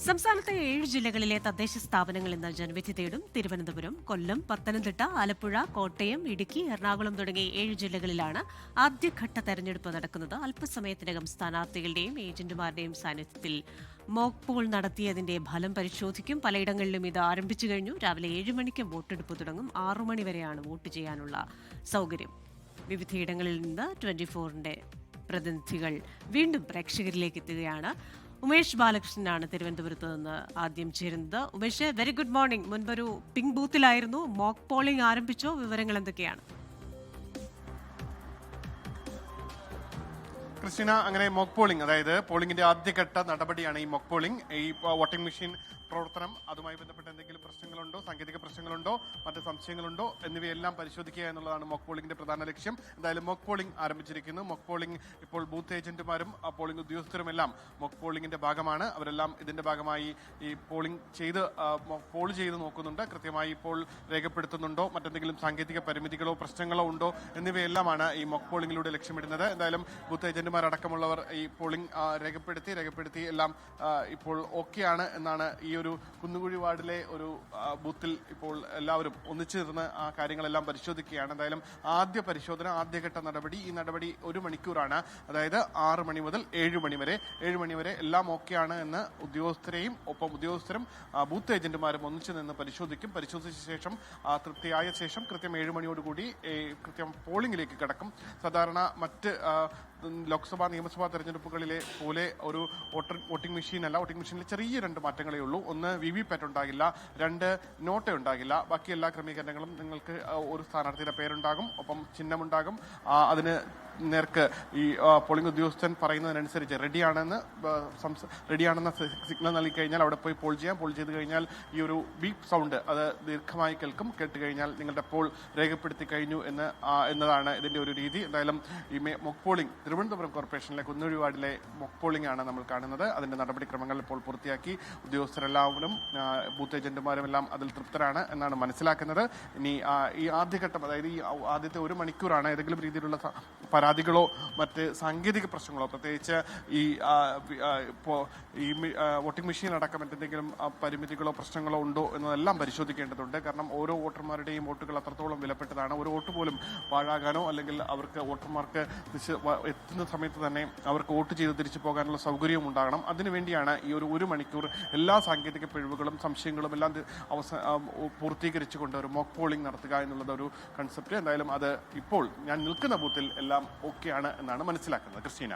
സംസ്ഥാനത്തെ 7 ജില്ലകളിലെ തദ്ദേശ സ്ഥാപനങ്ങൾ ഇന്ന് ജനവിധി തേടും. തിരുവനന്തപുരം, കൊല്ലം, പത്തനംതിട്ട, ആലപ്പുഴ, കോട്ടയം, ഇടുക്കി, എറണാകുളം തുടങ്ങി 7 ജില്ലകളിലാണ് ആദ്യഘട്ട തെരഞ്ഞെടുപ്പ് നടക്കുന്നത്. അല്പസമയത്തിനകം സ്ഥാനാർത്ഥികളുടെയും ഏജന്റുമാരുടെയും സാന്നിധ്യത്തിൽ മോക്ക് പോൾ നടത്തിയതിന്റെ ഫലം പരിശോധിക്കും. പലയിടങ്ങളിലും ഇത് ആരംഭിച്ചു കഴിഞ്ഞു. രാവിലെ 7 മണിക്ക് വോട്ടെടുപ്പ് തുടങ്ങും. 6 മണി വരെയാണ് വോട്ട് ചെയ്യാനുള്ള സൗകര്യം. വിവിധയിടങ്ങളിൽ നിന്ന് 24-ന്റെ പ്രതിനിധികൾ വീണ്ടും പ്രേക്ഷകരിലേക്ക് എത്തുകയാണ്. ഉമേഷ് ബാലകൃഷ്ണനാണ് തിരുവനന്തപുരത്ത് നിന്ന് ആദ്യം ചേരുന്നത്. Umesh, very good morning. മുൻപൊരു പിങ്ക് ബൂത്തിലായിരുന്നു. മോക്ക് പോളിംഗ് ആരംഭിച്ചോ? വിവരങ്ങൾ എന്തൊക്കെയാണ്? ക്രിസ്റ്റീന, അങ്ങനെ മോക്ക് പോളിംഗ്, അതായത് പോളിംഗിന്റെ ആദ്യഘട്ട നടപടിയാണ് ഈ മോക്ക് പോളിംഗ്. ഈ വോട്ടിംഗ് മെഷീൻ പ്രവർത്തനം, അതുമായി ബന്ധപ്പെട്ട എന്തെങ്കിലും പ്രശ്നങ്ങളുണ്ടോ, സാങ്കേതിക പ്രശ്നങ്ങളുണ്ടോ, മറ്റ് സംശയങ്ങളുണ്ടോ എന്നിവയെല്ലാം പരിശോധിക്കുക എന്നുള്ളതാണ് മോക്ക് പോളിംഗിന്റെ പ്രധാന ലക്ഷ്യം. എന്തായാലും മോക്ക് പോളിംഗ് ആരംഭിച്ചിരിക്കുന്നു. മോക്ക് പോളിംഗ് ഇപ്പോൾ ബൂത്ത് ഏജന്റുമാരും പോളിംഗ് ഉദ്യോഗസ്ഥരുമെല്ലാം മോക്ക് പോളിംഗിന്റെ ഭാഗമാണ്. അവരെല്ലാം ഇതിന്റെ ഭാഗമായി ഈ പോളിംഗ് പോൾ ചെയ്ത് നോക്കുന്നുണ്ട്. കൃത്യമായി ഇപ്പോൾ രേഖപ്പെടുത്തുന്നുണ്ടോ, മറ്റെന്തെങ്കിലും സാങ്കേതിക പരിമിതികളോ പ്രശ്നങ്ങളോ ഉണ്ടോ എന്നിവയെല്ലാമാണ് ഈ മോക്ക് പോളിംഗിലൂടെ ലക്ഷ്യമിടുന്നത്. എന്തായാലും ബൂത്ത് ഏജന്റുമാരടക്കമുള്ളവർ ഈ പോളിംഗ് രേഖപ്പെടുത്തി എല്ലാം ഇപ്പോൾ ഓക്കെയാണ് എന്നാണ് ഈ ഒരു കുന്നുകുഴി വാർഡിലെ ഒരു ബൂത്തിൽ ഇപ്പോൾ എല്ലാവരും ഒന്നിച്ചു ചേർന്ന് ആ കാര്യങ്ങളെല്ലാം പരിശോധിക്കുകയാണ്. എന്തായാലും ആദ്യഘട്ട നടപടി, ഈ നടപടി 1 മണിക്കൂറാണ്. അതായത് 6 മണി മുതൽ 7 മണി വരെ എല്ലാം ഓക്കെയാണ് എന്ന് ഉദ്യോഗസ്ഥരും ബൂത്ത് ഏജന്റുമാരും ഒന്നിച്ചു നിന്ന് പരിശോധിച്ച ശേഷം തൃപ്തിയായ ശേഷം കൃത്യം 7 മണിയോടുകൂടി കൃത്യം പോളിംഗിലേക്ക് കടക്കും. സാധാരണ മറ്റ് ലോക്സഭാ നിയമസഭാ തെരഞ്ഞെടുപ്പുകളിലെ പോലെ ഒരു വോട്ടിംഗ് മെഷീനല്ല. വോട്ടിംഗ് മെഷീനിൽ ചെറിയ 2 മാറ്റങ്ങളേ ഉള്ളൂ. ഒന്ന്, VVPAT ഉണ്ടാകില്ല. 2, നോട്ട ഉണ്ടാകില്ല. ബാക്കി എല്ലാ ക്രമീകരണങ്ങളും നിങ്ങൾക്ക് ഒരു സ്ഥാനാർത്ഥിയുടെ പേരുണ്ടാകും, ഒപ്പം ചിഹ്നമുണ്ടാകും. അതിന് നേർക്ക് ഈ പോളിംഗ് ഉദ്യോഗസ്ഥൻ പറയുന്നതിനനുസരിച്ച് റെഡിയാണെന്ന് സിഗ്നൽ നൽകി കഴിഞ്ഞാൽ അവിടെ പോയി പോൾ ചെയ്യാം. പോൾ ചെയ്ത് കഴിഞ്ഞാൽ ഈ ഒരു ബീപ്പ് സൗണ്ട് അത് ദീർഘമായി കേട്ട് കഴിഞ്ഞാൽ നിങ്ങളുടെ പോൾ രേഖപ്പെടുത്തി കഴിഞ്ഞു എന്നതാണ് ഇതിന്റെ ഒരു രീതി. എന്തായാലും ഈ മോക്ക് പോളിംഗ് തിരുവനന്തപുരം കോർപ്പറേഷനിലെ കുന്നുകുഴി വാർഡിലെ മോക്ക് പോളിംഗ് ആണ് നമ്മൾ കാണുന്നത്. അതിന്റെ നടപടിക്രമങ്ങൾ ഇപ്പോൾ പൂർത്തിയാക്കി. ഉദ്യോഗസ്ഥരെല്ലാവരും ബൂത്ത് ഏജന്റുമാരും എല്ലാം അതിൽ തൃപ്തരാണ് എന്നാണ് മനസ്സിലാക്കുന്നത്. ഇനി ഈ ആദ്യഘട്ടം, അതായത് ഈ ആദ്യത്തെ 1 മണിക്കൂറാണ് ഏതെങ്കിലും രീതിയിലുള്ള പരാതികളോ മറ്റ് സാങ്കേതിക പ്രശ്നങ്ങളോ, പ്രത്യേകിച്ച് ഈ വോട്ടിംഗ് മെഷീൻ അടക്കം എന്തെങ്കിലും പരിമിതികളോ പ്രശ്നങ്ങളോ ഉണ്ടോ എന്നതെല്ലാം പരിശോധിക്കേണ്ടതുണ്ട്. കാരണം ഓരോ വോട്ടർമാരുടെയും വോട്ടുകൾ അത്രത്തോളം വിലപ്പെട്ടതാണ്. ഒരു വോട്ട് പോലും പാഴാകാനോ അല്ലെങ്കിൽ അവർക്ക് വോട്ടർമാർക്ക് എത്തുന്ന സമയത്ത് തന്നെ അവർക്ക് വോട്ട് ചെയ്ത് തിരിച്ചു പോകാനുള്ള സൗകര്യവും ഉണ്ടാകണം. അതിനുവേണ്ടിയാണ് ഈ ഒരു 1 മണിക്കൂർ എല്ലാ സാങ്കേതിക പിഴവുകളും സംശയങ്ങളും എല്ലാം പൂർത്തീകരിച്ചുകൊണ്ട് ഒരു മോക്ക് പോളിംഗ് നടത്തുക എന്നുള്ളത് ഒരു കൺസെപ്റ്റ്. എന്തായാലും അത് ഇപ്പോൾ ഞാൻ നിൽക്കുന്ന ബൂത്തിൽ എല്ലാം ഓക്കെയാണ് എന്നാണ് മനസ്സിലാക്കുന്നത്. ക്രിസ്റ്റീന.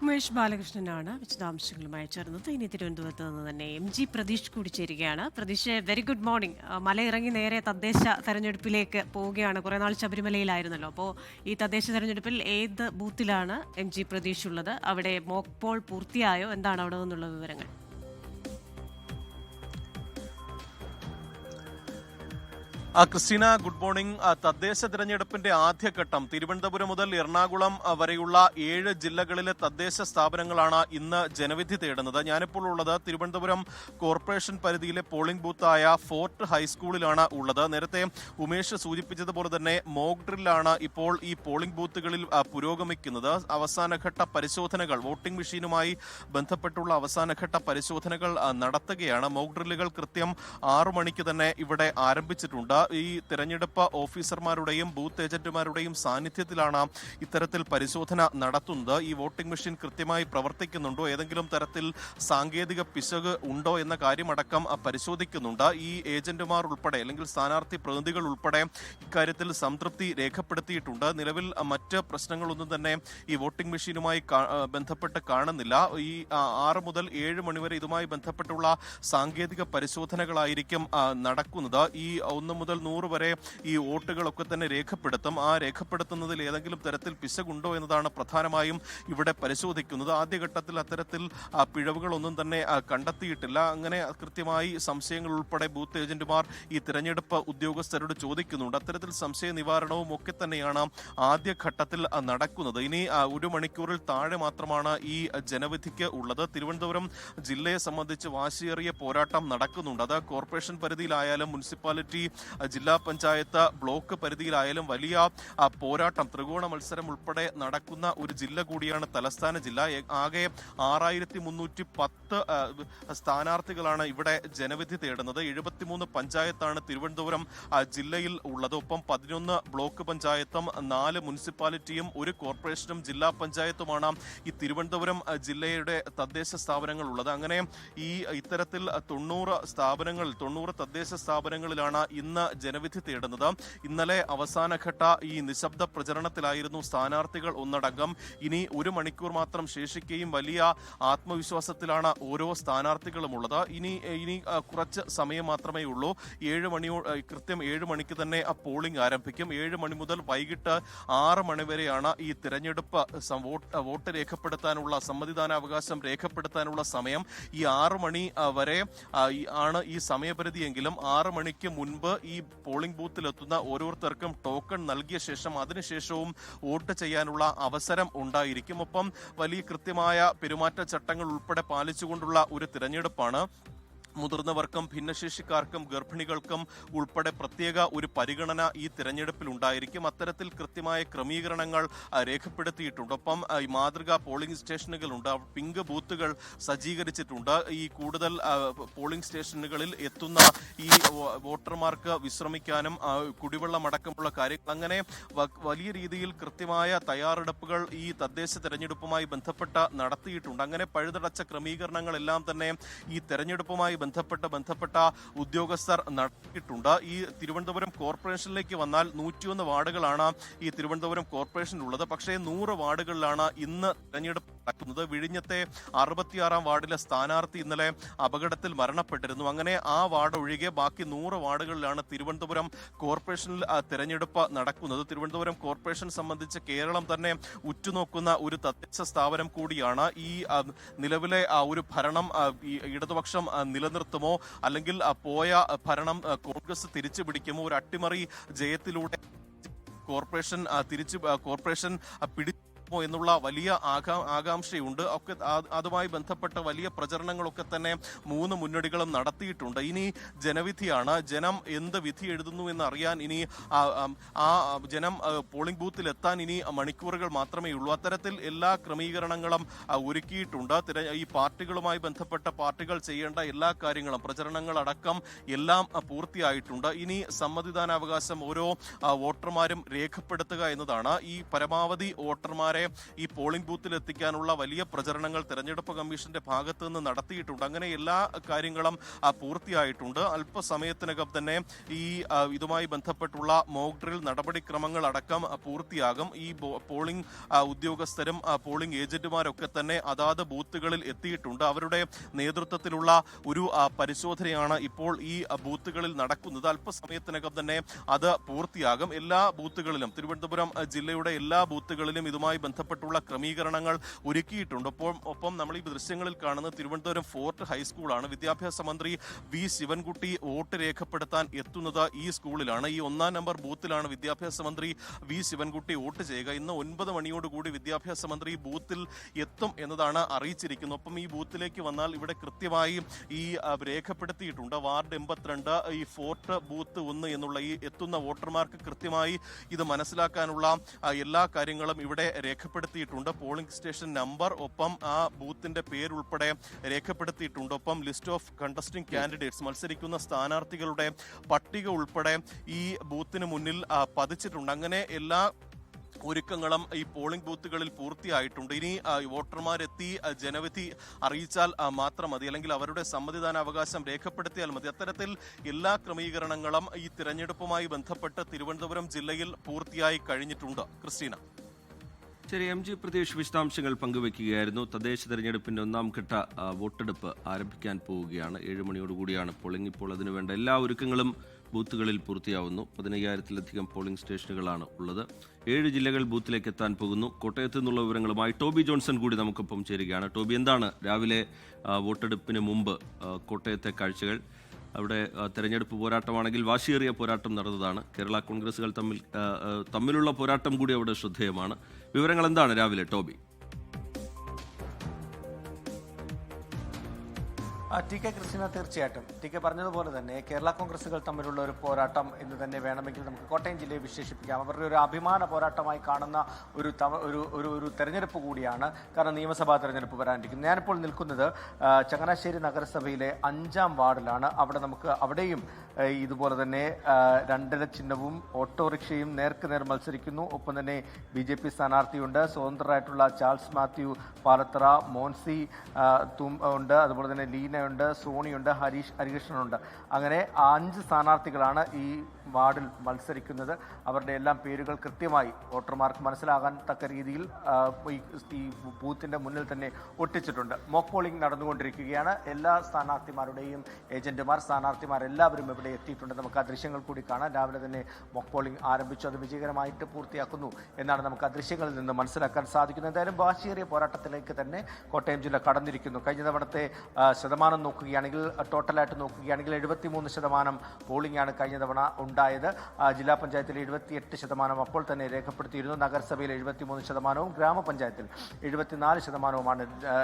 ഉമേഷ് ബാലകൃഷ്ണനാണ് വിശദാംശങ്ങളുമായി ചേർന്നത്. ഇനി തിരുവനന്തപുരത്ത് നിന്ന് തന്നെ MG പ്രതീഷ് കൂടി ചേരുകയാണ്. Pratheesh, very good morning. മലയിറങ്ങി നേരെ തദ്ദേശ തെരഞ്ഞെടുപ്പിലേക്ക് പോവുകയാണ്. കുറേ നാൾ ശബരിമലയിലായിരുന്നല്ലോ. അപ്പോൾ ഈ തദ്ദേശ തെരഞ്ഞെടുപ്പിൽ ഏത് ബൂത്തിലാണ് MG പ്രതീഷ് ഉള്ളത്? അവിടെ മോക്ക് പോൾ പൂർത്തിയായോ? എന്താണ് അവിടെ നിന്നുള്ള വിവരങ്ങൾ? Christina, good morning. തദ്ദേശ തെരഞ്ഞെടുപ്പിന്റെ ആദ്യഘട്ടം തിരുവനന്തപുരം മുതൽ എറണാകുളം വരെയുള്ള 7 ജില്ലകളിലെ തദ്ദേശ സ്ഥാപനങ്ങളാണ് ഇന്ന് ജനവിധി തേടുന്നത്. ഞാനിപ്പോൾ ഉള്ളത് തിരുവനന്തപുരം കോർപ്പറേഷൻ പരിധിയിലെ പോളിംഗ് ബൂത്തായ ഫോർട്ട് ഹൈസ്കൂളിലാണ് ഉള്ളത്. നേരത്തെ ഉമേഷ് സൂചിപ്പിച്ചതുപോലെ തന്നെ മോക്ക് ഡ്രില്ലാണ് ഇപ്പോൾ ഈ പോളിംഗ് ബൂത്തുകളിൽ പുരോഗമിക്കുന്നത്. അവസാനഘട്ട പരിശോധനകൾ, വോട്ടിംഗ് മെഷീനുമായി ബന്ധപ്പെട്ടുള്ള അവസാനഘട്ട പരിശോധനകൾ നടത്തുകയാണ്. മോക്ക് ഡ്രില്ലുകൾ കൃത്യം 6 മണിക്ക് തന്നെ ഇവിടെ ആരംഭിച്ചിട്ടുണ്ട്. ഈ തെരഞ്ഞെടുപ്പ് ഓഫീസർമാരുടെയും ബൂത്ത് ഏജന്റുമാരുടെയും സാന്നിധ്യത്തിലാണ് ഇത്തരത്തിൽ പരിശോധന നടത്തുന്നത്. ഈ വോട്ടിംഗ് മെഷീൻ കൃത്യമായി പ്രവർത്തിക്കുന്നുണ്ടോ, ഏതെങ്കിലും തരത്തിൽ സാങ്കേതിക പിശക് ഉണ്ടോ എന്ന കാര്യമടക്കം പരിശോധിക്കുന്നുണ്ട്. ഈ ഏജന്റുമാർ ഉൾപ്പെടെ അല്ലെങ്കിൽ സ്ഥാനാർത്ഥി പ്രതിനിധികൾ ഉൾപ്പെടെ ഇക്കാര്യത്തിൽ സംതൃപ്തി രേഖപ്പെടുത്തിയിട്ടുണ്ട്. നിലവിൽ മറ്റ് പ്രശ്നങ്ങളൊന്നും തന്നെ ഈ വോട്ടിംഗ് മെഷീനുമായി ബന്ധപ്പെട്ട് കാണുന്നില്ല. ഈ 6 മുതൽ 7 മണിവരെ ഇതുമായി ബന്ധപ്പെട്ടുള്ള സാങ്കേതിക പരിശോധനകളായിരിക്കും നടക്കുന്നത്. ഈ 1 മുതൽ 100 വരെ ഈ വോട്ടുകളൊക്കെ തന്നെ രേഖപ്പെടുത്തും. ആ രേഖപ്പെടുത്തുന്നതിൽ ഏതെങ്കിലും തരത്തിൽ പിശകുണ്ടോ എന്നതാണ് പ്രധാനമായും ഇവിടെ പരിശോധിക്കുന്നത്. ആദ്യഘട്ടത്തിൽ അത്തരത്തിൽ പിഴവുകളൊന്നും തന്നെ കണ്ടെത്തിയിട്ടില്ല. അങ്ങനെ കൃത്യമായി സംശയങ്ങൾ ഉൾപ്പെടെ ബൂത്ത് ഏജന്റുമാർ ഈ തിരഞ്ഞെടുപ്പ് ഉദ്യോഗസ്ഥരോട് ചോദിക്കുന്നുണ്ട്. അത്തരത്തിൽ സംശയ നിവാരണവും ഒക്കെ തന്നെയാണ് ആദ്യഘട്ടത്തിൽ നടക്കുന്നത്. ഇനി 1 മണിക്കൂറിൽ താഴെ മാത്രമാണ് ഈ ജനവിധിക്ക് ഉള്ളത്. തിരുവനന്തപുരം ജില്ലയെ സംബന്ധിച്ച് വാശിയേറിയ പോരാട്ടം നടക്കുന്നുണ്ട്. അത് കോർപ്പറേഷൻ പരിധിയിലായാലും മുനിസിപ്പാലിറ്റി ജില്ലാ പഞ്ചായത്ത് ബ്ലോക്ക് പരിധിയിലായാലും വലിയ പോരാട്ടം, ത്രികോണ മത്സരം ഉൾപ്പെടെ നടക്കുന്ന ഒരു ജില്ല കൂടിയാണ് തലസ്ഥാന ജില്ല. ആകെ 6310 സ്ഥാനാർത്ഥികളാണ് ഇവിടെ ജനവിധി തേടുന്നത്. 73 പഞ്ചായത്താണ് തിരുവനന്തപുരം ജില്ലയിൽ ഉള്ളത്. ഒപ്പം 11 ബ്ലോക്ക് പഞ്ചായത്തും 4 മുനിസിപ്പാലിറ്റിയും 1 കോർപ്പറേഷനും ജില്ലാ പഞ്ചായത്തുമാണ് ഈ തിരുവനന്തപുരം ജില്ലയുടെ തദ്ദേശ സ്ഥാപനങ്ങൾ ഉള്ളത്. അങ്ങനെ ഇത്തരത്തിൽ 90 തദ്ദേശ സ്ഥാപനങ്ങളിലാണ് ഇന്ന് ജനവിധി തേടുന്നത്. ഇന്നലെ അവസാനഘട്ട ഈ നിശബ്ദ പ്രചരണത്തിലായിരുന്നു സ്ഥാനാർത്ഥികൾ ഒന്നടങ്കം. ഇനി 1 മണിക്കൂർ മാത്രം ശേഷിക്കുകയും വലിയ ആത്മവിശ്വാസത്തിലാണ് ഓരോ സ്ഥാനാർത്ഥികളും ഉള്ളത്. ഇനി കുറച്ച് സമയം മാത്രമേ ഉള്ളൂ. കൃത്യം 7 മണിക്ക് തന്നെ പോളിംഗ് ആരംഭിക്കും. 7 മണി മുതൽ വൈകിട്ട് 6 മണി വരെയാണ് ഈ തിരഞ്ഞെടുപ്പ് വോട്ട് രേഖപ്പെടുത്താനുള്ള, സമ്മതിദാനാവകാശം രേഖപ്പെടുത്താനുള്ള സമയം. ഈ 6 മണി വരെ ആണ് ഈ സമയപരിധിയെങ്കിലും 6 മണിക്ക് മുൻപ് ഈ പോളിംഗ് ബൂത്തിലെത്തുന്ന ഓരോരുത്തർക്കും ടോക്കൺ നൽകിയ ശേഷം അതിനുശേഷവും വോട്ട് ചെയ്യാനുള്ള അവസരം ഉണ്ടായിരിക്കും. ഒപ്പം വലിയ കൃത്യമായ പെരുമാറ്റച്ചട്ടങ്ങൾ ഉൾപ്പെടെ പാലിച്ചുകൊണ്ടുള്ള ഒരു തിരഞ്ഞെടുപ്പാണ്. മുതിർന്നവർക്കും ഭിന്നശേഷിക്കാർക്കും ഗർഭിണികൾക്കും ഉൾപ്പെടെ പ്രത്യേക ഒരു പരിഗണന ഈ തിരഞ്ഞെടുപ്പിൽ ഉണ്ടായിരിക്കും. അത്തരത്തിൽ കൃത്യമായ ക്രമീകരണങ്ങൾ രേഖപ്പെടുത്തിയിട്ടുണ്ട്. ഒപ്പം ഈ മാതൃകാ പോളിംഗ് സ്റ്റേഷനുകളുണ്ട്, പിങ്ക് ബൂത്തുകൾ സജ്ജീകരിച്ചിട്ടുണ്ട്. ഈ കൂടുതൽ പോളിംഗ് സ്റ്റേഷനുകളിൽ എത്തുന്ന ഈ വോട്ടർമാർക്ക് വിശ്രമിക്കാനും കുടിവെള്ളമടക്കമുള്ള കാര്യങ്ങൾ, അങ്ങനെ വലിയ രീതിയിൽ കൃത്യമായ തയ്യാറെടുപ്പുകൾ ഈ തദ്ദേശ തെരഞ്ഞെടുപ്പുമായി ബന്ധപ്പെട്ട് നടത്തിയിട്ടുണ്ട്. അങ്ങനെ പഴുതടച്ച ക്രമീകരണങ്ങളെല്ലാം തന്നെ ഈ തെരഞ്ഞെടുപ്പുമായി ബന്ധപ്പെട്ട ഉദ്യോഗസ്ഥർ നടത്തിയിട്ടുണ്ട്. ഈ തിരുവനന്തപുരം കോർപ്പറേഷനിലേക്ക് വന്നാൽ 101 വാർഡുകളാണ് ഈ തിരുവനന്തപുരം കോർപ്പറേഷനിലുള്ളത്. പക്ഷേ 100 വാർഡുകളിലാണ് ഇന്ന് തെരഞ്ഞെടുപ്പ് നടക്കുന്നത്. വിഴിഞ്ഞത്തെ 66-ാം വാർഡിലെ സ്ഥാനാർത്ഥി ഇന്നലെ അപകടത്തിൽ മരണപ്പെട്ടിരുന്നു. അങ്ങനെ ആ വാർഡ് ഒഴികെ ബാക്കി 100 വാർഡുകളിലാണ് തിരുവനന്തപുരം കോർപ്പറേഷനിൽ തെരഞ്ഞെടുപ്പ് നടക്കുന്നത്. തിരുവനന്തപുരം കോർപ്പറേഷൻ സംബന്ധിച്ച് കേരളം തന്നെ ഉറ്റുനോക്കുന്ന ഒരു തദ്ദേശ സ്ഥാപനം കൂടിയാണ്. ഈ നിലവിലെ ഒരു ഭരണം ഇടതുപക്ഷം നിലനിർത്തുമോ, അല്ലെങ്കിൽ പോയ ഭരണം കോൺഗ്രസ് തിരിച്ചു പിടിക്കുമോ, ഒരു അട്ടിമറി ജയത്തിലൂടെ കോർപ്പറേഷൻ പിടിച്ചു എന്നുള്ള വലിയ ആകാംക്ഷയുണ്ട്. ഒക്കെ അതുമായി ബന്ധപ്പെട്ട വലിയ പ്രചരണങ്ങളൊക്കെ തന്നെ 3 മുന്നണികളും നടത്തിയിട്ടുണ്ട്. ഇനി ജനവിധിയാണ്. ജനം എന്ത് വിധി എഴുതുന്നു എന്ന് അറിയാൻ ഇനി ജനം പോളിംഗ് ബൂത്തിൽ എത്താൻ ഇനി മണിക്കൂറുകൾ മാത്രമേ ഉള്ളൂ. അത്തരത്തിൽ എല്ലാ ക്രമീകരണങ്ങളും ഒരുക്കിയിട്ടുണ്ട്. ഈ പാർട്ടികളുമായി ബന്ധപ്പെട്ട പാർട്ടികൾ ചെയ്യേണ്ട എല്ലാ കാര്യങ്ങളും, പ്രചരണങ്ങളടക്കം എല്ലാം പൂർത്തിയായിട്ടുണ്ട്. ഇനി സമ്മതിദാനാവകാശം ഓരോ വോട്ടർമാരും രേഖപ്പെടുത്തുക എന്നതാണ്. ഈ പരമാവധി വോട്ടർമാരെ ഈ പോളിംഗ് ബൂത്തിൽ എത്തിക്കാനുള്ള വലിയ പ്രചരണങ്ങൾ തെരഞ്ഞെടുപ്പ് കമ്മീഷന്റെ ഭാഗത്ത് നിന്ന് നടത്തിയിട്ടുണ്ട്. അങ്ങനെ എല്ലാ കാര്യങ്ങളും പൂർത്തിയായിട്ടുണ്ട്. അല്പസമയത്തിനകം തന്നെ ഈ ഇതുമായി ബന്ധപ്പെട്ടുള്ള മോക്ക് ഡ്രിൽ നടപടിക്രമങ്ങൾ അടക്കം പൂർത്തിയാകും. ഈ പോളിംഗ് ഉദ്യോഗസ്ഥരും പോളിംഗ് ഏജന്റുമാരൊക്കെ തന്നെ അതാത് ബൂത്തുകളിൽ എത്തിയിട്ടുണ്ട്. അവരുടെ നേതൃത്വത്തിലുള്ള ഒരു പരിശോധനയാണ് ഇപ്പോൾ ഈ ബൂത്തുകളിൽ നടക്കുന്നത്. അല്പസമയത്തിനകം തന്നെ അത് പൂർത്തിയാകും. എല്ലാ ബൂത്തുകളിലും, തിരുവനന്തപുരം ജില്ലയുടെ എല്ലാ ബൂത്തുകളിലും ഇതുമായി ബന്ധപ്പെട്ടുള്ള ക്രമീകരണങ്ങൾ ഒരുക്കിയിട്ടുണ്ട്. ഒപ്പം നമ്മൾ ഈ ദൃശ്യങ്ങളിൽ കാണുന്ന തിരുവനന്തപുരം ഫോർട്ട് ഹൈസ്കൂളാണ്. വിദ്യാഭ്യാസ മന്ത്രി വി ശിവൻകുട്ടി വോട്ട് രേഖപ്പെടുത്താൻ എത്തുന്നത് ഈ സ്കൂളിലാണ്. ഈ 1-ാം നമ്പർ ബൂത്തിലാണ് വിദ്യാഭ്യാസ മന്ത്രി വി ശിവൻകുട്ടി വോട്ട് ചെയ്യുക. ഇന്ന് 9 മണിയോടുകൂടി വിദ്യാഭ്യാസ മന്ത്രി ബൂത്തിൽ എത്തും എന്നതാണ് അറിയിച്ചിരിക്കുന്നത്. ഒപ്പം ഈ ബൂത്തിലേക്ക് വന്നാൽ ഇവിടെ കൃത്യമായി ഈ രേഖപ്പെടുത്തിയിട്ടുണ്ട്. വാർഡ് 82, ഈ ഫോർട്ട് ബൂത്ത് 1 എന്നുള്ള ഈ എത്തുന്ന വോട്ടർമാർക്ക് കൃത്യമായി ഇത് മനസ്സിലാക്കാനുള്ള എല്ലാ കാര്യങ്ങളും ഇവിടെ രേഖപ്പെടുത്തിയിട്ടുണ്ട്. പോളിംഗ് സ്റ്റേഷൻ നമ്പർ, ഒപ്പം ആ ബൂത്തിന്റെ പേരുൾപ്പെടെ രേഖപ്പെടുത്തിയിട്ടുണ്ട്. ഒപ്പം ലിസ്റ്റ് ഓഫ് കണ്ടസ്റ്റിംഗ് കാൻഡിഡേറ്റ്സ്, മത്സരിക്കുന്ന സ്ഥാനാർത്ഥികളുടെ പട്ടിക ഉൾപ്പെടെ ഈ ബൂത്തിന് മുന്നിൽ പതിച്ചിട്ടുണ്ട്. അങ്ങനെ എല്ലാ ഒരുക്കങ്ങളും ഈ പോളിംഗ് ബൂത്തുകളിൽ പൂർത്തിയായിട്ടുണ്ട്. ഇനി വോട്ടർമാരെത്തി ജനവിധി അറിയിച്ചാൽ മാത്രം മതി, അല്ലെങ്കിൽ അവരുടെ സമ്മതിദാനാവകാശം രേഖപ്പെടുത്തിയാൽ മതി. അത്തരത്തിൽ എല്ലാ ക്രമീകരണങ്ങളും ഈ തിരഞ്ഞെടുപ്പുമായി ബന്ധപ്പെട്ട് തിരുവനന്തപുരം ജില്ലയിൽ പൂർത്തിയായി കഴിഞ്ഞിട്ടുണ്ട്. ക്രിസ്റ്റീന. ശരി, എം ജി പ്രതീഷ് വിശദാംശങ്ങൾ പങ്കുവയ്ക്കുകയായിരുന്നു. തദ്ദേശ തെരഞ്ഞെടുപ്പിന്റെ 1-ാം ഘട്ട വോട്ടെടുപ്പ് ആരംഭിക്കാൻ പോവുകയാണ്. 7 മണിയോടുകൂടിയാണ് പോളിംഗ്. ഇപ്പോൾ അതിനുവേണ്ട എല്ലാ ഒരുക്കങ്ങളും ബൂത്തുകളിൽ പൂർത്തിയാവുന്നു. 15,000-ലധികം പോളിംഗ് സ്റ്റേഷനുകളാണ് ഉള്ളത്. 7 ജില്ലകൾ ബൂത്തിലേക്ക് എത്താൻ പോകുന്നു. കോട്ടയത്ത് നിന്നുള്ള വിവരങ്ങളുമായി ടോബി ജോൺസൺ കൂടി നമുക്കൊപ്പം ചേരുകയാണ്. ടോബി, എന്താണ് രാവിലെ വോട്ടെടുപ്പിന് മുമ്പ് കോട്ടയത്തെ കാഴ്ചകൾ? അവിടെ തെരഞ്ഞെടുപ്പ് പോരാട്ടമാണെങ്കിൽ വാശിയേറിയ പോരാട്ടം നടന്നതാണ്. കേരള കോൺഗ്രസുകൾ തമ്മിലുള്ള പോരാട്ടം കൂടി അവിടെ ശ്രദ്ധേയമാണ്. വിവരങ്ങൾ എന്താണ് രാവിലെ, ടോബി? ടി കെ ക്രിസ്റ്റിന, തീർച്ചയായിട്ടും ടി കെ പറഞ്ഞതുപോലെ തന്നെ കേരള കോൺഗ്രസുകൾ തമ്മിലുള്ള ഒരു പോരാട്ടം എന്ന് തന്നെ വേണമെങ്കിൽ നമുക്ക് കോട്ടയം ജില്ലയെ വിശേഷിപ്പിക്കാം. അവരുടെ ഒരു അഭിമാന പോരാട്ടമായി കാണുന്ന ഒരു തെരഞ്ഞെടുപ്പ് കൂടിയാണ്. കാരണം നിയമസഭാ തെരഞ്ഞെടുപ്പ് വരാനിരിക്കുന്നു. ഞാനിപ്പോൾ നിൽക്കുന്നത് ചങ്ങനാശ്ശേരി നഗരസഭയിലെ 5-ാം വാർഡിലാണ്. അവിടെയും ഇതുപോലെ തന്നെ 2 ചിഹ്നവും ഓട്ടോറിക്ഷയും നേർക്കുനേർ മത്സരിക്കുന്നു. ഒപ്പം തന്നെ BJP സ്ഥാനാർത്ഥിയുണ്ട്, സ്വതന്ത്രരായിട്ടുള്ള ചാൾസ് മാത്യു പാലത്തറ, മോൻസി ഉണ്ട്, അതുപോലെ തന്നെ ലീനയുണ്ട്, സോണിയുണ്ട്, ഹരികൃഷ്ണനുണ്ട്. അങ്ങനെ 5 സ്ഥാനാർത്ഥികളാണ് ഈ വാർഡിൽ മത്സരിക്കുന്നത്. അവരുടെ എല്ലാം പേരുകൾ കൃത്യമായി വോട്ടർമാർക്ക് മനസ്സിലാകാൻ തക്ക രീതിയിൽ ഈ ബൂത്തിന്റെ മുന്നിൽ തന്നെ ഒട്ടിച്ചിട്ടുണ്ട്. മോക്ക് പോളിംഗ് നടന്നുകൊണ്ടിരിക്കുകയാണ്. എല്ലാ സ്ഥാനാർത്ഥിമാരുടെയും ഏജന്റുമാർ, സ്ഥാനാർത്ഥിമാർ എല്ലാവരും ഇവിടെ എത്തിയിട്ടുണ്ട്. നമുക്ക് ആ ദൃശ്യങ്ങൾ കൂടി കാണാം. രാവിലെ തന്നെ മോക്ക് പോളിംഗ് ആരംഭിച്ചു, അത് വിജയകരമായിട്ട് പൂർത്തിയാക്കുന്നു എന്നാണ് നമുക്ക് ആ ദൃശ്യങ്ങളിൽ നിന്ന് മനസ്സിലാക്കാൻ സാധിക്കുന്നത്. എന്തായാലും വാശിയേറിയ പോരാട്ടത്തിലേക്ക് തന്നെ കോട്ടയം ജില്ല കടന്നിരിക്കുന്നു. കഴിഞ്ഞ തവണത്തെ ശതമാനം നോക്കുകയാണെങ്കിൽ, ടോട്ടലായിട്ട് നോക്കുകയാണെങ്കിൽ 73% പോളിംഗ് ആണ് കഴിഞ്ഞ തവണ ഉണ്ടായത്. ജില്ലാ പഞ്ചായത്തിൽ 78% അപ്പോൾ തന്നെ രേഖപ്പെടുത്തിയിരുന്നു. നഗരസഭയിൽ 73%, ഗ്രാമപഞ്ചായത്തിൽ 74%മാണ്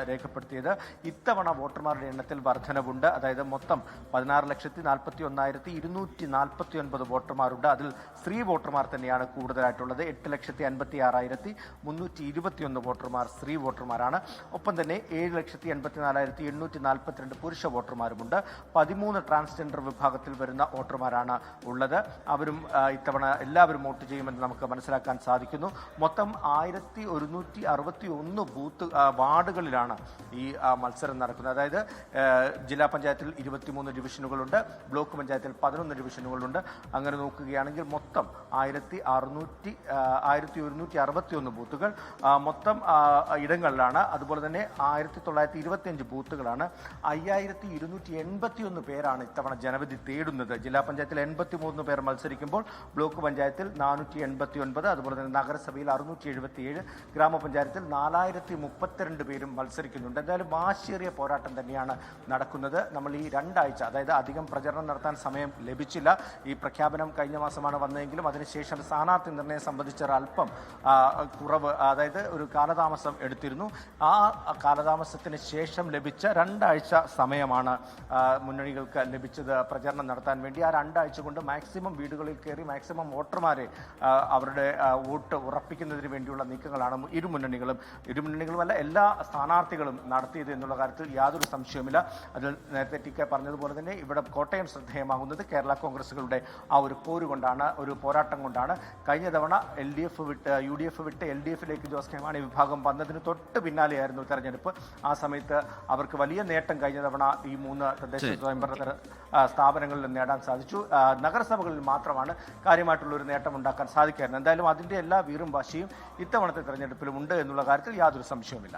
രേഖപ്പെടുത്തിയത്. ഇത്തവണ വോട്ടർമാരുടെ എണ്ണത്തിൽ വർധനവുണ്ട്. അതായത് മൊത്തം 16,41,249 വോട്ടർമാരുണ്ട്. അതിൽ സ്ത്രീ വോട്ടർമാർ തന്നെയാണ് കൂടുതലായിട്ടുള്ളത്. 8,86,321 വോട്ടർമാർ സ്ത്രീ വോട്ടർമാരാണ്. ഒപ്പം തന്നെ 7,84,842 പുരുഷ വോട്ടർമാരുമുണ്ട്. 13 ട്രാൻസ്ജെൻഡർ വിഭാഗത്തിൽ വരുന്ന വോട്ടർമാരാണ് ഉള്ളത്. അവരും ഇത്തവണ എല്ലാവരും വോട്ട് ചെയ്യുമെന്ന് നമുക്ക് മനസ്സിലാക്കാൻ സാധിക്കുന്നു. മൊത്തം 1,161 വാർഡുകളിലാണ് ഈ മത്സരം നടക്കുന്നത്. അതായത് ജില്ലാ പഞ്ചായത്തിൽ 23 ഡിവിഷനുകളുണ്ട്, ബ്ലോക്ക് പഞ്ചായത്തിൽ 11 ഡിവിഷനുകളുണ്ട്. അങ്ങനെ നോക്കുകയാണെങ്കിൽ മൊത്തം 1,161 ബൂത്തുകൾ മൊത്തം ഇടങ്ങളിലാണ്. അതുപോലെ തന്നെ 1,925 ബൂത്തുകളാണ്. 5,281 പേരാണ് ഇത്തവണ ജനവിധി തേടുന്നത്. ജില്ലാ പഞ്ചായത്തിൽ 83 പേർ മത്സരിക്കുമ്പോൾ ബ്ലോക്ക് പഞ്ചായത്തിൽ 489, അതുപോലെ തന്നെ നഗരസഭയിൽ 677, ഗ്രാമപഞ്ചായത്തിൽ 4,032 പേരും മത്സരിക്കുന്നുണ്ട്. എന്തായാലും വാശിയേറിയ പോരാട്ടം തന്നെയാണ് നടക്കുന്നത്. നമ്മൾ ഈ 2 ആഴ്ച, അതായത് അധികം പ്രചരണം നടത്താൻ സമയം ലഭിച്ചില്ല. ഈ പ്രഖ്യാപനം കഴിഞ്ഞ മാസമാണ് വന്നതെങ്കിലും അതിനുശേഷം സ്ഥാനാർത്ഥി നിർണയം സംബന്ധിച്ച ഒരല്പം കുറവ്, അതായത് ഒരു കാലതാമസം എടുത്തിരുന്നു. ആ കാലതാമസത്തിന് ശേഷം ലഭിച്ച 2 ആഴ്ച സമയമാണ് മുന്നണികൾക്ക് ലഭിച്ചത് പ്രചരണം നടത്താൻ വേണ്ടി. ആ 2 ആഴ്ച കൊണ്ട് മാക്സിമം വീടുകളിൽ കയറി മാക്സിമം വോട്ടർമാരെ അവരുടെ വോട്ട് ഉറപ്പിക്കുന്നതിന് വേണ്ടിയുള്ള നീക്കങ്ങളാണ് ഇരുമുന്നണികളുമല്ല എല്ലാ സ്ഥാനാർത്ഥികളും നടത്തിയത് എന്നുള്ള കാര്യത്തിൽ യാതൊരു സംശയവുമില്ല. അതിൽ നേരത്തെ ടി കെ പറഞ്ഞതുപോലെ തന്നെ ഇവിടെ കോട്ടയം ശ്രദ്ധേയമാകുന്നത് കേരള കോൺഗ്രസുകളുടെ ആ ഒരു ഒരു പോരാട്ടം കൊണ്ടാണ്. കഴിഞ്ഞ തവണ UDF വിട്ട് LDFിലേക്ക് ജോസ് കെ മാണി വിഭാഗം വന്നതിന് തൊട്ട് പിന്നാലെയായിരുന്നു തെരഞ്ഞെടുപ്പ്. ആ സമയത്ത് അവർക്ക് വലിയ നേട്ടം കഴിഞ്ഞ തവണ ഈ 3 തദ്ദേശ സ്വയംഭരണ സ്ഥാപനങ്ങളിൽ നേടാൻ സാധിച്ചു. നഗരസഭകളിൽ മാത്രമാണ് കാര്യമായിട്ടുള്ളൊരു നേട്ടം ഉണ്ടാക്കാൻ സാധിക്കായിരുന്നു. എന്തായാലും അതിൻ്റെ എല്ലാ വീറും വാശിയും ഇത്തവണത്തെ തെരഞ്ഞെടുപ്പിലും ഉണ്ട് എന്നുള്ള കാര്യത്തിൽ യാതൊരു സംശയവുമില്ല.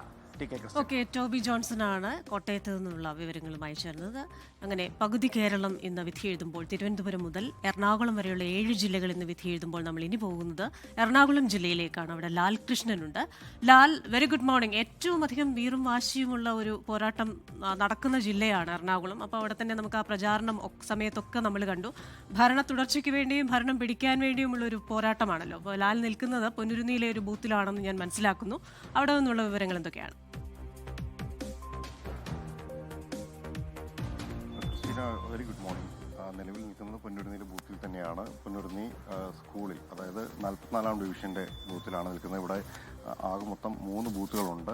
ഓക്കെ, ടോബി ജോൺസണാണ് കോട്ടയത്ത് നിന്നുള്ള വിവരങ്ങളുമായി ചേർന്നത്. അങ്ങനെ പകുതി കേരളം ഇന്ന് വിധി എഴുതുമ്പോൾ, തിരുവനന്തപുരം മുതൽ എറണാകുളം വരെയുള്ള 7 ജില്ലകൾ ഇന്ന് വിധി എഴുതുമ്പോൾ നമ്മൾ ഇനി പോകുന്നത് എറണാകുളം ജില്ലയിലേക്കാണ്. അവിടെ ലാൽ കൃഷ്ണനുണ്ട്. Lal, very good morning. ഏറ്റവും അധികം വീറും വാശിയുമുള്ള ഒരു പോരാട്ടം നടക്കുന്ന ജില്ലയാണ് എറണാകുളം. അപ്പോൾ അവിടെ തന്നെ നമുക്ക് ആ പ്രചാരണം സമയത്തൊക്കെ നമ്മൾ കണ്ടു. ഭരണ തുടർച്ചയ്ക്ക് വേണ്ടിയും ഭരണം പിടിക്കാൻ വേണ്ടിയുമുള്ള ഒരു പോരാട്ടമാണല്ലോ. അപ്പോൾ ലാൽ നിൽക്കുന്നത് പൊന്നുരുന്നിയിലെ ഒരു ബൂത്തിലാണെന്ന് ഞാൻ മനസ്സിലാക്കുന്നു. അവിടെ നിന്നുള്ള വിവരങ്ങൾ എന്തൊക്കെയാണ്? Very good morning. നിലവിൽ നിൽക്കുന്നത് പൊന്നുരുന്നിയിലെ ബൂത്തിൽ തന്നെയാണ്. പൊന്നുരുന്നി സ്കൂളിൽ, അതായത് 44-ാം ഡിവിഷൻ്റെ ബൂത്തിലാണ് നിൽക്കുന്നത്. ഇവിടെ ആകെ മൊത്തം 3 ബൂത്തുകളുണ്ട്.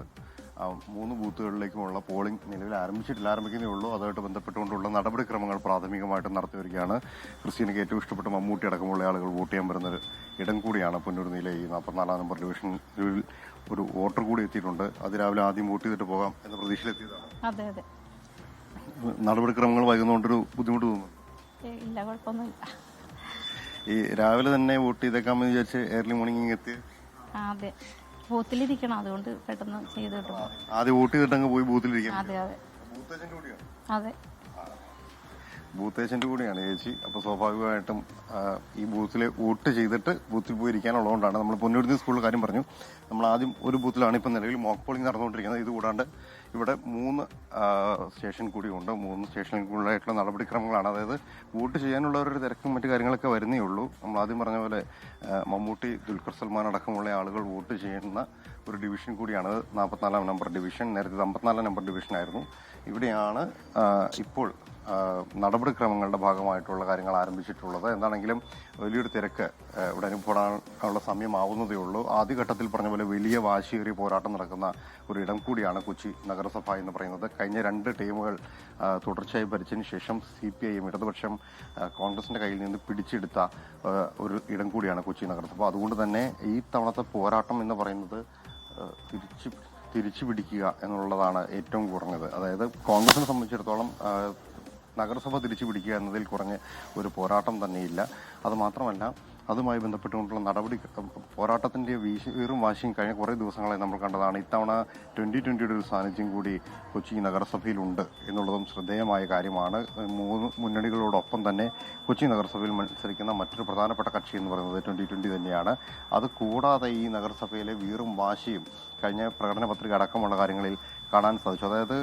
3 ബൂത്തുകളിലേക്കുമുള്ള പോളിംഗ് നിലവിൽ ആരംഭിക്കുന്നേ ഉള്ളൂ. അതുമായിട്ട് ബന്ധപ്പെട്ടുകൊണ്ടുള്ള നടപടിക്രമങ്ങൾ പ്രാഥമികമായിട്ട് നടത്തി വരികയാണ്. ക്രിസ്റ്റീനയ്ക്ക് ഏറ്റവും ഇഷ്ടപ്പെട്ട മമ്മൂട്ടി അടക്കമുള്ള ആളുകൾ വോട്ട് ചെയ്യാൻ വരുന്നൊരു ഇടം കൂടിയാണ് പൊന്നുരുന്നിയിലെ ഈ 44-ാം നമ്പർ ഡിവിഷനിൽ ഒരു വോട്ടർ കൂടി എത്തിയിട്ടുണ്ട്. അത് രാവിലെ ആദ്യം വോട്ട് ചെയ്തിട്ട് പോകാം എന്ന പ്രതീക്ഷയിലെത്തിയതാണ്. അതെ അതെ. നടപടിക്രമങ്ങൾ വൈകുന്നതുകൊണ്ടൊരു ബുദ്ധിമുട്ട് തോന്നുന്നു? ഇല്ല, കുഴപ്പമൊന്നുമില്ല. ഈ രാവിലെ തന്നെ വോട്ട് ചെയ്തേക്കാമെന്ന് വിചാരിച്ച് ഏർലി മോർണിംഗ് എത്തി? അതെ, ബൂത്തിലിരിക്കണം, അതുകൊണ്ട് പെട്ടെന്ന് ചെയ്ത് കിട്ടും. ആദ്യം വോട്ട് ചെയ്തിട്ടങ്ങ് പോയി ബൂത്തിലിരിക്കാം. അതെ അതെ അതെ. ബൂത്ത് ഏജന്റ് കൂടിയാണ് ചേച്ചി. അപ്പോൾ സ്വാഭാവികമായിട്ടും ഈ ബൂത്തിൽ വോട്ട് ചെയ്തിട്ട് ബൂത്തിൽ പോയി ഇരിക്കാനുള്ളതുകൊണ്ടാണ് നമ്മൾ പൊന്നുരുന്നി സ്കൂളിൽ കാര്യം പറഞ്ഞു. നമ്മൾ ആദ്യം ഒരു ബൂത്തിലാണ് ഇപ്പം നിലവിൽ മോക്ക് പോളിംഗ് നടന്നുകൊണ്ടിരിക്കുന്നത്. ഇതുകൂടാണ്ട് ഇവിടെ 3 സ്റ്റേഷൻ കൂടിയുണ്ട്. 3 സ്റ്റേഷനുകളിലായിട്ടുള്ള നടപടിക്രമങ്ങളാണ്. അതായത് വോട്ട് ചെയ്യാനുള്ളവരുടെ തിരക്കും മറ്റു കാര്യങ്ങളൊക്കെ വരുന്നേ ഉള്ളൂ. നമ്മൾ ആദ്യം പറഞ്ഞ പോലെ മമ്മൂട്ടി, ദുൽഖർ സൽമാൻ അടക്കമുള്ള ആളുകൾ വോട്ട് ചെയ്യുന്ന ഒരു ഡിവിഷൻ കൂടിയാണ് 44-ാം നമ്പർ ഡിവിഷൻ. നേരത്തെ 54-ാം നമ്പർ ഡിവിഷനായിരുന്നു. ഇവിടെയാണ് ഇപ്പോൾ നടപടിക്രമങ്ങളുടെ ഭാഗമായിട്ടുള്ള കാര്യങ്ങൾ ആരംഭിച്ചിട്ടുള്ളത്. എന്താണെങ്കിലും വലിയൊരു തിരക്ക് ഇവിടെ അനുഭവപ്പെടാനുള്ള സമയമാവുന്നതേ ഉള്ളൂ. ആദ്യഘട്ടത്തിൽ പറഞ്ഞ പോലെ വലിയ വാശിയേറിയ പോരാട്ടം നടക്കുന്ന ഒരു ഇടം കൂടിയാണ് കൊച്ചി നഗരസഭ എന്ന് പറയുന്നത്. കഴിഞ്ഞ 2 ടീമുകൾ തുടർച്ചയായി ഭരിച്ചതിന് ശേഷം CPIM ഇടതുപക്ഷം കോൺഗ്രസിന്റെ കയ്യിൽ നിന്ന് പിടിച്ചെടുത്ത ഒരു ഇടം കൂടിയാണ് കൊച്ചി നഗരസഭ. അതുകൊണ്ട് തന്നെ ഈ തവണത്തെ പോരാട്ടം എന്ന് പറയുന്നത് തിരിച്ചു പിടിക്കുക എന്നുള്ളതാണ് ഏറ്റവും കുറഞ്ഞത്. അതായത് കോൺഗ്രസിനെ സംബന്ധിച്ചിടത്തോളം നഗരസഭ തിരിച്ചു പിടിക്കുക എന്നതിൽ കുറഞ്ഞ ഒരു പോരാട്ടം തന്നെയില്ല. അത് മാത്രമല്ല, അതുമായി ബന്ധപ്പെട്ടുകൊണ്ടുള്ള പോരാട്ടത്തിന്റെ വീറും വാശിയും കഴിഞ്ഞ കുറേ ദിവസങ്ങളായി നമ്മൾ കണ്ടതാണ്. ഇത്തവണ 2020 ഒരു സാന്നിധ്യം കൂടി കൊച്ചി നഗരസഭയിലുണ്ട് എന്നുള്ളതും ശ്രദ്ധേയമായ കാര്യമാണ്. 3 മുന്നണികളോടൊപ്പം തന്നെ കൊച്ചി നഗരസഭയിൽ മത്സരിക്കുന്ന മറ്റൊരു പ്രധാനപ്പെട്ട കക്ഷി എന്ന് പറയുന്നത് 2020 തന്നെയാണ്. അത് കൂടാതെ ഈ നഗരസഭയിലെ വീറും വാശിയും കഴിഞ്ഞ പ്രകടന പത്രിക അടക്കമുള്ള കാര്യങ്ങളിൽ കാണാൻ സാധിച്ചു. അതായത്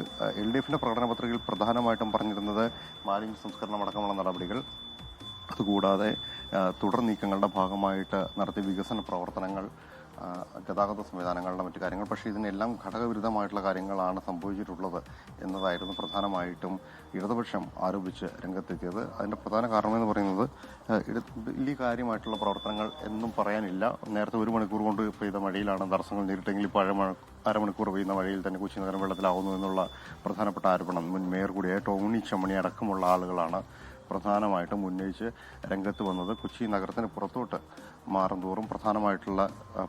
LDFന്റെ പ്രകടന പത്രികയിൽ പ്രധാനമായിട്ടും പറഞ്ഞിരുന്നത് മാലിന്യ സംസ്കരണം അടക്കമുള്ള നടപടികൾ, അതുകൂടാതെ തുടർ നീക്കങ്ങളുടെ ഭാഗമായിട്ട് നടത്തിയ വികസന പ്രവർത്തനങ്ങൾ, ഗതാഗത സംവിധാനങ്ങളുടെ മറ്റു കാര്യങ്ങൾ. പക്ഷേ ഇതിനെല്ലാം ഘടകവിരുദ്ധമായിട്ടുള്ള കാര്യങ്ങളാണ് സംഭവിച്ചിട്ടുള്ളത് എന്നതായിരുന്നു പ്രധാനമായിട്ടും ഇടതുപക്ഷം ആരോപിച്ച് രംഗത്തെത്തിയത്. അതിന്റെ പ്രധാന കാരണമെന്ന് പറയുന്നത് വലിയ കാര്യമായിട്ടുള്ള പ്രവർത്തനങ്ങൾ എന്നും പറയാനില്ല. നേരത്തെ 1 മണിക്കൂർ കൊണ്ട് പെയ്ത മഴയിലാണ് തടസ്സങ്ങൾ നേരിട്ടെങ്കിൽ ഇപ്പോൾ അരമണിക്കൂർ പെയ്യുന്ന മഴയിൽ തന്നെ കൊച്ചി നഗരം വെള്ളത്തിലാവുന്നു എന്നുള്ള പ്രധാനപ്പെട്ട ആരോപണം മുൻ മേയർ കൂടിയായ ടോണി ചമ്മണി അടക്കമുള്ള ആളുകളാണ് പ്രധാനമായിട്ടും ഉന്നയിച്ച് രംഗത്ത് വന്നത്. കൊച്ചി നഗരത്തിന് പുറത്തോട്ട് മാറും തോറും പ്രധാനമായിട്ടുള്ള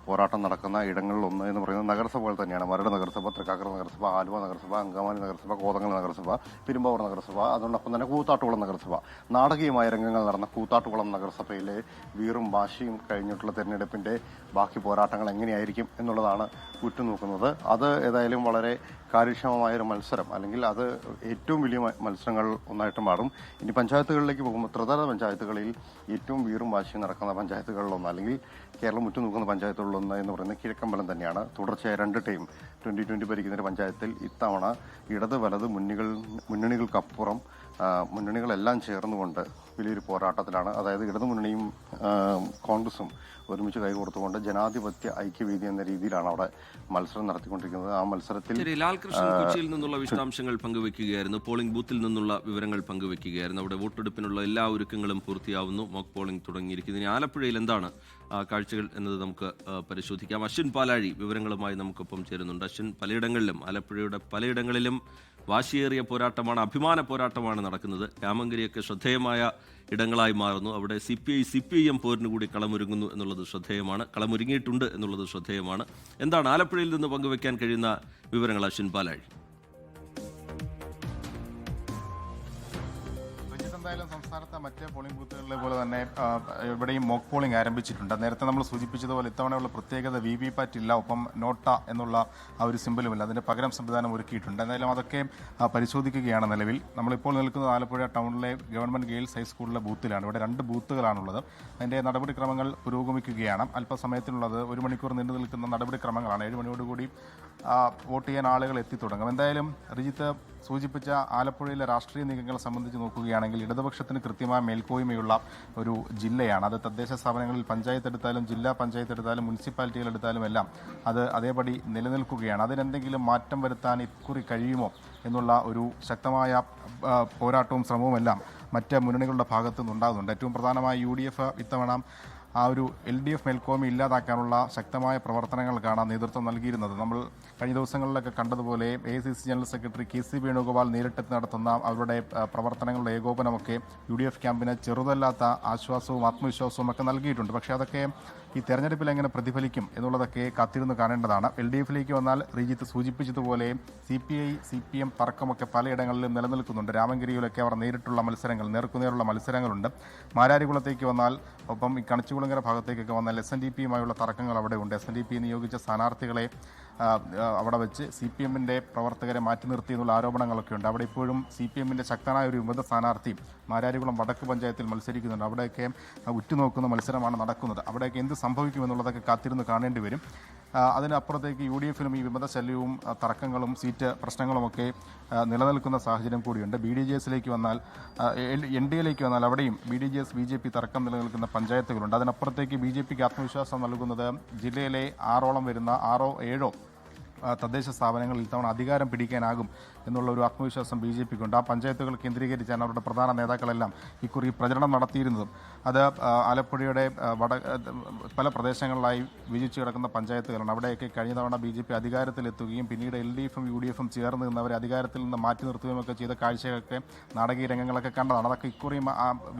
പോരാട്ടം നടക്കുന്ന ഇടങ്ങളിലൊന്ന് എന്ന് പറയുന്നത് നഗരസഭകൾ തന്നെയാണ്. മരട് നഗരസഭ, തൃക്കാക്കര നഗരസഭ, ആലുവ നഗരസഭ, അങ്കമാലി നഗരസഭ, കോതങ്ങൾ നഗരസഭ, പെരുമ്പാവൂർ നഗരസഭ, അതോടൊപ്പം തന്നെ കൂത്താട്ടുകുളം നഗരസഭ. നാടകീയമായ രംഗങ്ങൾ നടന്ന കൂത്താട്ടുകുളം നഗരസഭയിലെ വീറും വാശിയും കഴിഞ്ഞിട്ടുള്ള തെരഞ്ഞെടുപ്പിന്റെ ബാക്കി പോരാട്ടങ്ങൾ എങ്ങനെയായിരിക്കും എന്നുള്ളതാണ് ഉറ്റുനോക്കുന്നത്. അത് ഏതായാലും വളരെ കാര്യക്ഷമമായ ഒരു മത്സരം, അല്ലെങ്കിൽ അത് ഏറ്റവും വലിയ മത്സരങ്ങൾ ഒന്നായിട്ട് മാറും. ഇനി പഞ്ചായത്തുകളിലേക്ക് പോകുമ്പോൾ ത്രിതല പഞ്ചായത്തുകളിൽ ഏറ്റവും വീറും വാശിയും നടക്കുന്ന പഞ്ചായത്തുകളിലൊന്ന്, അല്ലെങ്കിൽ കേരളം ഉറ്റുനോക്കുന്ന പഞ്ചായത്തുകളിലൊന്ന് എന്ന് പറയുന്നത് കിഴക്കമ്പലം തന്നെയാണ്. തുടർച്ചയായ 2 ടൈം 2020 ഭരിക്കുന്ന ഒരു പഞ്ചായത്തിൽ ഇത്തവണ ഇടത് വലത് മുന്നണികൾക്കപ്പുറം മുന്നണികളെല്ലാം ചേർന്നുകൊണ്ട് വലിയൊരു പോരാട്ടത്തിലാണ്. അതായത് ഇടതുമുന്നണിയും കോൺഗ്രസും ഒരുമിച്ച് കൈകോർത്തുകൊണ്ട് ജനാധിപത്യ ഐക്യവേദി എന്ന രീതിയിലാണ് അവിടെ മത്സരം നടത്തിക്കൊണ്ടിരിക്കുന്നത്. ആ മത്സരത്തിൽ ലാൽകൃഷ്ണൻ കൊച്ചിയിൽ നിന്നുള്ള വിശദാംശങ്ങൾ പങ്കുവെക്കുകയായിരുന്നു. പോളിംഗ് ബൂത്തിൽ നിന്നുള്ള വിവരങ്ങൾ പങ്കുവെക്കുകയായിരുന്നു. അവിടെ വോട്ടെടുപ്പിനുള്ള എല്ലാ ഒരുക്കങ്ങളും പൂർത്തിയാവുന്നു. മോക്ക് പോളിംഗ് തുടങ്ങിയിരിക്കുന്നു. ഇനി ആലപ്പുഴയിൽ എന്താണ് കാഴ്ചകൾ എന്നത് നമുക്ക് പരിശോധിക്കാം. അശ്വിൻ പാലാഴി വിവരങ്ങളുമായി നമുക്കൊപ്പം ചേരുന്നുണ്ട്. അശ്വിൻ, പലയിടങ്ങളിലും ആലപ്പുഴയുടെ പലയിടങ്ങളിലും വാശിയേറിയ പോരാട്ടമാണ്, അഭിമാന പോരാട്ടമാണ് നടക്കുന്നത്. രാമങ്കരിയൊക്കെ ശ്രദ്ധേയമായ ഇടങ്ങളായി മാറുന്നു. അവിടെ CPIM പോരിന് കൂടി കളമൊരുങ്ങുന്നു എന്നുള്ളത് ശ്രദ്ധേയമാണ്, കളമൊരുങ്ങിയിട്ടുണ്ട് എന്നുള്ളത് ശ്രദ്ധേയമാണ്. എന്താണ് ആലപ്പുഴയിൽ നിന്ന് പങ്കുവെക്കാൻ കഴിയുന്ന വിവരങ്ങൾ അശ്വിൻ പാലാഴി? എന്തായാലും സംസ്ഥാനത്തെ മറ്റ് പോളിംഗ് ബൂത്തുകളിലെ പോലെ തന്നെ ഇവിടെയും മോക്ക് പോളിംഗ് ആരംഭിച്ചിട്ടുണ്ട്. നേരത്തെ നമ്മൾ സൂചിപ്പിച്ചതുപോലെ ഇത്തവണയുള്ള പ്രത്യേകത VVPAT ഇല്ല, ഒപ്പം നോട്ട എന്നുള്ള ആ ഒരു സിമ്പലുമില്ല. അതിന്റെ പകരം സംവിധാനം ഒരുക്കിയിട്ടുണ്ട്. എന്തായാലും അതൊക്കെ പരിശോധിക്കുകയാണ് നിലവിൽ. നമ്മളിപ്പോൾ നിൽക്കുന്നത് ആലപ്പുഴ ടൗണിലെ ഗവൺമെന്റ് ഗേൾസ് ഹൈസ്കൂളിലെ ബൂത്തിലാണ്. ഇവിടെ 2 ബൂത്തുകളാണുള്ളത്. അതിന്റെ നടപടിക്രമങ്ങൾ പുരോഗമിക്കുകയാണ്. അല്പസമയത്തിനുള്ളത് 1 മണിക്കൂർ നീണ്ടു നിൽക്കുന്ന നടപടിക്രമങ്ങളാണ്. 7 മണിയോടുകൂടി വോട്ട് ചെയ്യാൻ ആളുകൾ എത്തിത്തുടങ്ങും. എന്തായാലും റിജിത്ത് സൂചിപ്പിച്ച ആലപ്പുഴയിലെ രാഷ്ട്രീയ നീക്കങ്ങളെ സംബന്ധിച്ച് നോക്കുകയാണെങ്കിൽ ഇടതുപക്ഷത്തിന് കൃത്യമായ മേൽക്കോയ്മയുള്ള ഒരു ജില്ലയാണ്. അത് തദ്ദേശ സ്ഥാപനങ്ങളിൽ പഞ്ചായത്ത് എടുത്താലും ജില്ലാ പഞ്ചായത്ത് എടുത്താലും മുനിസിപ്പാലിറ്റികൾ എടുത്താലും എല്ലാം അത് അതേപടി നിലനിൽക്കുകയാണ്. അതിനെന്തെങ്കിലും മാറ്റം വരുത്താൻ ഇക്കുറി കഴിയുമോ എന്നുള്ള ഒരു ശക്തമായ പോരാട്ടവും ശ്രമവുമെല്ലാം മറ്റ് മുന്നണികളുടെ ഭാഗത്തു നിന്നുണ്ടാകുന്നുണ്ട്. ഏറ്റവും പ്രധാനമായി UDF ഇത്തവണ ആ ഒരു LDF മേൽക്കോയ്മ ഇല്ലാതാക്കാനുള്ള ശക്തമായ പ്രവർത്തനങ്ങൾക്കാണ് നേതൃത്വം നൽകിയിരുന്നത്. നമ്മൾ കഴിഞ്ഞ ദിവസങ്ങളിലൊക്കെ കണ്ടതുപോലെ AICC general secretary KC Venugopal നേരിട്ടെത്തി നടത്തുന്ന അവരുടെ പ്രവർത്തനങ്ങളുടെ ഏകോപനമൊക്കെ UDF ക്യാമ്പിന് ചെറുതല്ലാത്ത ആശ്വാസവും ആത്മവിശ്വാസവും ഒക്കെ നൽകിയിട്ടുണ്ട്. പക്ഷേ അതൊക്കെ ഈ തെരഞ്ഞെടുപ്പിൽ എങ്ങനെ പ്രതിഫലിക്കും എന്നുള്ളതൊക്കെ കാത്തിരുന്ന് കാണേണ്ടതാണ്. LDFിലേക്ക് വന്നാൽ റിജിത്ത് സൂചിപ്പിച്ചതുപോലെ CPIM തർക്കമൊക്കെ പലയിടങ്ങളിലും നിലനിൽക്കുന്നുണ്ട്. രാമങ്കരിയിലൊക്കെ അവർ നേരിട്ടുള്ള മത്സരങ്ങൾ, നേർക്കുനേറുള്ള മത്സരങ്ങളുണ്ട്. മാരാരികുളത്തേക്ക് വന്നാൽ, ഒപ്പം ഈ കണിച്ചുകുളങ്ങര ഭാഗത്തേക്കൊക്കെ വന്നാൽ SNDPയുമായുള്ള തർക്കങ്ങൾ അവിടെ ഉണ്ട്. SNDP നിയോഗിച്ച സ്ഥാനാർത്ഥികളെ അവിടെ വെച്ച് CPMന്റെ പ്രവർത്തകരെ മാറ്റി നിർത്തി എന്നുള്ള ആരോപണങ്ങളൊക്കെ ഉണ്ട്. അവിടെ ഇപ്പോഴും CPMന്റെ ശക്തനായ ഒരു വിമത സ്ഥാനാർത്ഥി മാരാരികുളം വടക്ക് പഞ്ചായത്തിൽ മത്സരിക്കുന്നുണ്ട്. അവിടെയൊക്കെ ഉറ്റുനോക്കുന്ന മത്സരമാണ് നടക്കുന്നത്. അവിടെയൊക്കെ എന്ത് സംഭവിക്കുമെന്നുള്ളതൊക്കെ കാത്തിരുന്ന് കാണേണ്ടി വരും. അതിനപ്പുറത്തേക്ക് UDFിനും ഈ വിമത ശല്യവും തർക്കങ്ങളും സീറ്റ് പ്രശ്നങ്ങളുമൊക്കെ നിലനിൽക്കുന്ന സാഹചര്യം കൂടിയുണ്ട്. BDJSലേക്ക് വന്നാൽ, NDAയിലേക്ക് വന്നാൽ അവിടെയും BDJS BJP തർക്കം നിലനിൽക്കുന്ന പഞ്ചായത്തുകളുണ്ട്. അതിനപ്പുറത്തേക്ക് BJPക്ക് ആത്മവിശ്വാസം നൽകുന്നത് ജില്ലയിലെ 6ഓളം വരുന്ന 6 7 തദ്ദേശ സ്ഥാപനങ്ങളിൽ ഇത്തവണ അധികാരം പിടിക്കാനാകും എന്നുള്ള ഒരു ആത്മവിശ്വാസം BJPക്ക് ഉണ്ട്. ആ പഞ്ചായത്തുകൾ കേന്ദ്രീകരിച്ചാണ് അവരുടെ പ്രധാന നേതാക്കളെല്ലാം ഇക്കുറി പ്രചരണം നടത്തിയിരുന്നതും. അത് ആലപ്പുഴയുടെ പല പ്രദേശങ്ങളിലായി വിജിച്ചു കിടക്കുന്ന പഞ്ചായത്തുകളാണ്. അവിടെയൊക്കെ കഴിഞ്ഞ തവണ BJP അധികാരത്തിലെത്തുകയും പിന്നീട് LDFും UDFും ചേർന്ന് നിന്നവരെ അധികാരത്തിൽ നിന്ന് മാറ്റി നിർത്തുകയും ഒക്കെ ചെയ്ത കാഴ്ചയൊക്കെ നാടകീയ രംഗങ്ങളൊക്കെ കണ്ടതാണ്. അതൊക്കെ ഇക്കുറിയും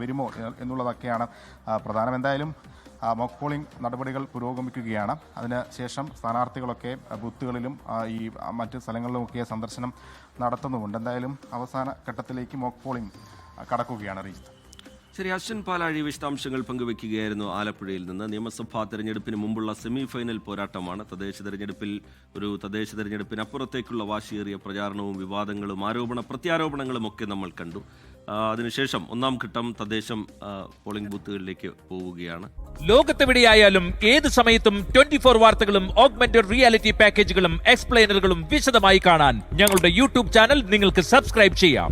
വരുമോ എന്നുള്ളതൊക്കെയാണ് പ്രധാനം. എന്തായാലും മോക്ക് പോളിംഗ് നടപടികൾ പുരോഗമിക്കുകയാണ്. അതിന് ശേഷം സ്ഥാനാർത്ഥികളൊക്കെ ബൂത്തുകളിലും ഈ മറ്റ് സ്ഥലങ്ങളിലുമൊക്കെ സന്ദർശനം നടത്തുന്നുമുണ്ട്. എന്തായാലും അവസാന ഘട്ടത്തിലേക്ക് മോക്ക് പോളിംഗ് കടക്കുകയാണ്. റീജിത്ത്. ശരി, അശ്വിൻ പാലാഴി വിശദാംശങ്ങൾ പങ്കുവെക്കുകയായിരുന്നു ആലപ്പുഴയിൽ നിന്ന്. നിയമസഭാ തെരഞ്ഞെടുപ്പിന് മുമ്പുള്ള സെമി ഫൈനൽ പോരാട്ടമാണ്. തദ്ദേശ തെരഞ്ഞെടുപ്പിനപ്പുറത്തേക്കുള്ള വാശിയേറിയ പ്രചാരണവും വിവാദങ്ങളും പ്രത്യാരോപണങ്ങളും ഒക്കെ നമ്മൾ കണ്ടു. അതിനുശേഷം ഒന്നാം ഘട്ടം തദ്ദേശം പോളിംഗ് ബൂത്തുകളിലേക്ക് പോവുകയാണ്. ലോകത്തെവിടെയായാലും ഏത് സമയത്തും 24 വാർത്തകളും ഓഗ്മെന്റഡ് റിയാലിറ്റി പാക്കേജുകളും എക്സ്പ്ലെയിനറുകളും വിശദമായി കാണാൻ ഞങ്ങളുടെ യൂട്യൂബ് ചാനൽ നിങ്ങൾക്ക് സബ്സ്ക്രൈബ് ചെയ്യാം.